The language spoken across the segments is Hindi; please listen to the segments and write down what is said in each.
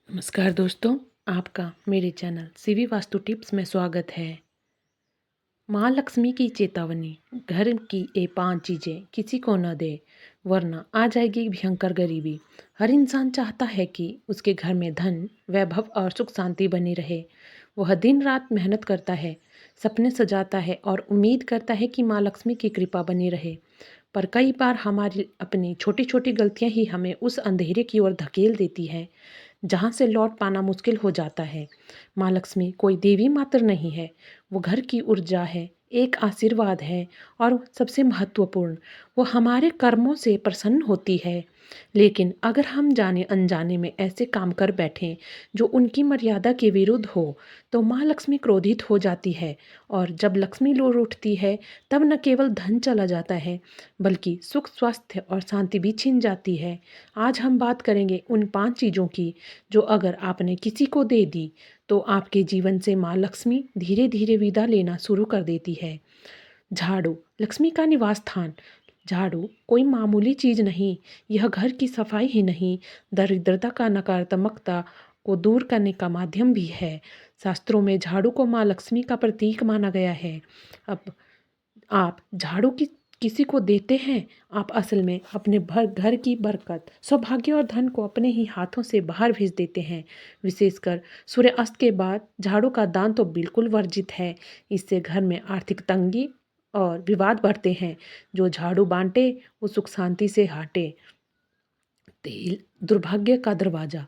नमस्कार दोस्तों, आपका मेरे चैनल सीवी वास्तु टिप्स में स्वागत है। माँ लक्ष्मी की चेतावनी, घर की ये 5 चीज़ें किसी को न दे वरना आ जाएगी भयंकर गरीबी। हर इंसान चाहता है कि उसके घर में धन, वैभव और सुख शांति बनी रहे। वह दिन रात मेहनत करता है, सपने सजाता है और उम्मीद करता है कि माँ लक्ष्मी की कृपा बनी रहे। पर कई बार हमारी अपनी छोटी छोटी गलतियां ही हमें उस अंधेरे की ओर धकेल देती है जहाँ से लौट पाना मुश्किल हो जाता है। माँ लक्ष्मी कोई देवी मात्र नहीं है, वो घर की ऊर्जा है, एक आशीर्वाद है और सबसे महत्वपूर्ण, वो हमारे कर्मों से प्रसन्न होती है। लेकिन अगर हम जाने अनजाने में ऐसे काम कर बैठें जो उनकी मर्यादा के विरुद्ध हो, तो माँ लक्ष्मी क्रोधित हो जाती है और जब लक्ष्मी लौट उठती है, तब न केवल धन चला जाता है, बल्कि सुख, स्वास्थ्य और शांति भी छिन जाती है। आज हम बात करेंगे उन 5 चीज़ों की जो अगर आपने किसी को दे दी तो आपके जीवन से माँ लक्ष्मी धीरे धीरे विदा लेना शुरू कर देती है। झाड़ू, लक्ष्मी का निवास स्थान। झाड़ू कोई मामूली चीज़ नहीं, यह घर की सफाई ही नहीं, दरिद्रता का नकारात्मकता को दूर करने का माध्यम भी है। शास्त्रों में झाड़ू को माँ लक्ष्मी का प्रतीक माना गया है। अब आप झाड़ू की किसी को देते हैं, आप असल में अपने घर की बरकत, सौभाग्य और धन को अपने ही हाथों से बाहर भेज देते हैं। विशेषकर सूर्यास्त के बाद झाड़ू का दान तो बिल्कुल वर्जित है। इससे घर में आर्थिक तंगी और विवाद बढ़ते हैं। जो झाड़ू बांटे वो सुख शांति से हटे। तेल, दुर्भाग्य का दरवाजा।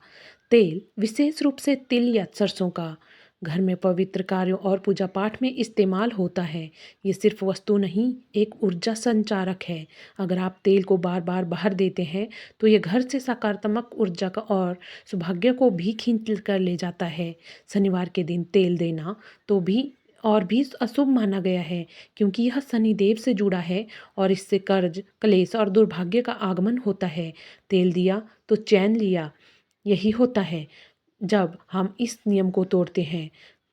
तेल विशेष रूप से तिल या सरसों का घर में पवित्र कार्यों और पूजा पाठ में इस्तेमाल होता है। ये सिर्फ वस्तु नहीं, एक ऊर्जा संचारक है। अगर आप तेल को बार बार बाहर देते हैं तो ये घर से सकारात्मक ऊर्जा का और सौभाग्य को भी खींच कर ले जाता है। शनिवार के दिन तेल देना तो भी अशुभ माना गया है, क्योंकि यह शनिदेव से जुड़ा है और इससे कर्ज, क्लेश और दुर्भाग्य का आगमन होता है। तेल दिया तो चैन लिया, यही होता है जब हम इस नियम को तोड़ते हैं।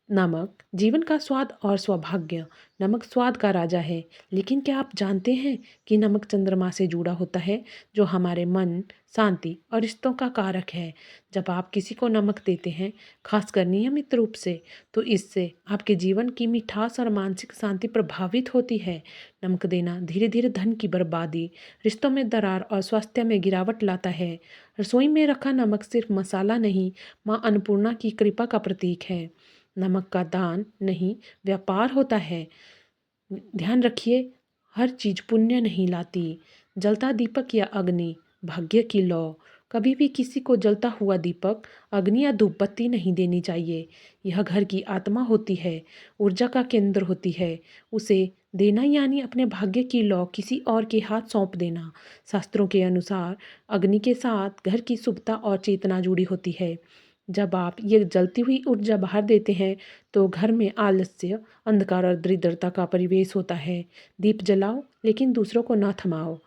नमक, जीवन का स्वाद और सौभाग्य। नमक स्वाद का राजा है, लेकिन क्या आप जानते हैं कि नमक चंद्रमा से जुड़ा होता है, जो हमारे मन, शांति और रिश्तों का कारक है। जब आप किसी को नमक देते हैं, खासकर नियमित रूप से, तो इससे आपके जीवन की मिठास और मानसिक शांति प्रभावित होती है। नमक देना धीरे धीरे धन की बर्बादी, रिश्तों में दरार और स्वास्थ्य में गिरावट लाता है। रसोई में रखा नमक सिर्फ मसाला नहीं, माँ अन्नपूर्णा की कृपा का प्रतीक है। नमक का दान नहीं, व्यापार होता है। ध्यान रखिए, हर चीज़ पुण्य नहीं लाती। जलता दीपक या अग्नि, भाग्य की लौ। कभी भी किसी को जलता हुआ दीपक, अग्नि या धूप बत्ती नहीं देनी चाहिए। यह घर की आत्मा होती है, ऊर्जा का केंद्र होती है। उसे देना यानी अपने भाग्य की लौ किसी और के हाथ सौंप देना। शास्त्रों के अनुसार अग्नि के साथ घर की शुभता और चेतना जुड़ी होती है। जब आप ये जलती हुई ऊर्जा बाहर देते हैं तो घर में आलस्य, अंधकार और दरिद्रता का परिवेश होता है। दीप जलाओ लेकिन दूसरों को ना थमाओ।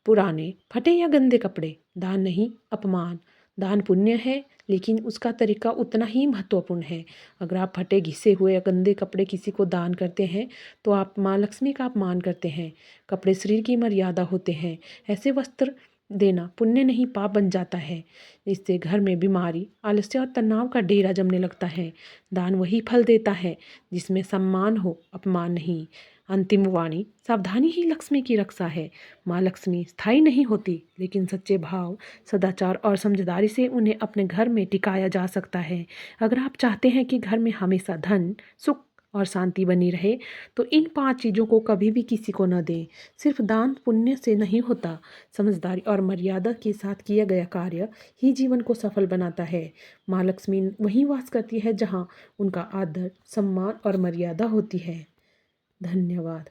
पुराने, फटे या गंदे कपड़े, दान नहीं, अपमान। दान पुण्य है, लेकिन उसका तरीका उतना ही महत्वपूर्ण है। अगर आप फटे, घिसे हुए या गंदे कपड़े किसी को दान करते हैं तो आप माँ लक्ष्मी का अपमान करते हैं। कपड़े शरीर की मर्यादा होते हैं, ऐसे वस्त्र देना पुण्य नहीं, पाप बन जाता है। इससे घर में बीमारी, आलस्य और तनाव का डेरा जमने लगता है। दान वही फल देता है जिसमें सम्मान हो, अपमान नहीं। अंतिम वाणी, सावधानी ही लक्ष्मी की रक्षा है। माँ लक्ष्मी स्थायी नहीं होती, लेकिन सच्चे भाव, सदाचार और समझदारी से उन्हें अपने घर में टिकाया जा सकता है। अगर आप चाहते हैं कि घर में हमेशा धन, सुख और शांति बनी रहे, तो इन 5 चीज़ों को कभी भी किसी को न दें। सिर्फ दान पुण्य से नहीं होता, समझदारी और मर्यादा के साथ किया गया कार्य ही जीवन को सफल बनाता है। माँ लक्ष्मी वहीं वास करती है जहाँ उनका आदर, सम्मान और मर्यादा होती है। धन्यवाद।